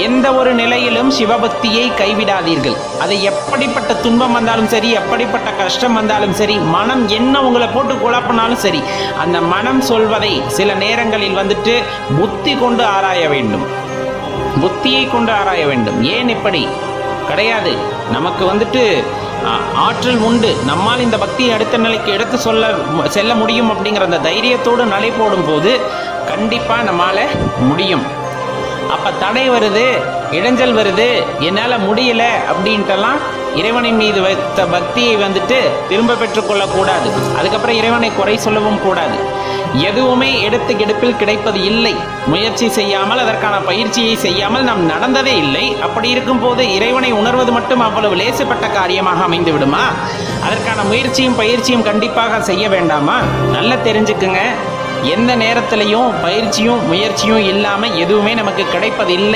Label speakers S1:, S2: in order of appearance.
S1: எந்த ஒரு நிலையிலும் சிவபக்தியை கைவிடாதீர்கள். அது எப்படிப்பட்ட துன்பம் வந்தாலும் சரி, எப்படிப்பட்ட கஷ்டம் வந்தாலும் சரி, மனம் என்ன உங்களை போட்டு குழப்பினாலும் சரி, அந்த மனம் சொல்வதை சில நேரங்களில் வந்துட்டு புத்தி கொண்டு ஆராய வேண்டும். புத்தியை கொண்டு ஆராய வேண்டும். ஏன் இப்படி கிடையாது, நமக்கு வந்துட்டு ஆற்றல் உண்டு, நம்மால் இந்த பக்தியை அடுத்த நிலைக்கு எடுத்து செல்ல முடியும் அப்படிங்கிற அந்த தைரியத்தோடு நலை போடும் போது கண்டிப்பாக நம்மால் முடியும். அப்போ தடை வருது, இடைஞ்சல் வருது, என்னால் முடியல அப்படின்ட்டெல்லாம் இறைவனின் மீது வைத்த பக்தியை வந்துட்டு திரும்ப பெற்றுக்கொள்ளக்கூடாது. அதுக்கப்புறம் இறைவனை குறை சொல்லவும் கூடாது. எதுவுமே எடுப்பில் கிடைப்பது இல்லை. முயற்சி செய்யாமல், அதற்கான பயிற்சியை செய்யாமல் நாம் நடந்ததே இல்லை. அப்படி இருக்கும்போது இறைவனை உணர்வது மட்டும் அவ்வளவு லேசுப்பட்ட காரியமாக அமைந்து விடுமா? அதற்கான முயற்சியும் பயிற்சியும் கண்டிப்பாக செய்ய வேண்டாமா? நல்லா தெரிஞ்சுக்குங்க, எந்த நேரத்திலையும் பயிற்சியும் முயற்சியும் இல்லாமல் எதுவுமே நமக்கு கிடைப்பதில்லை.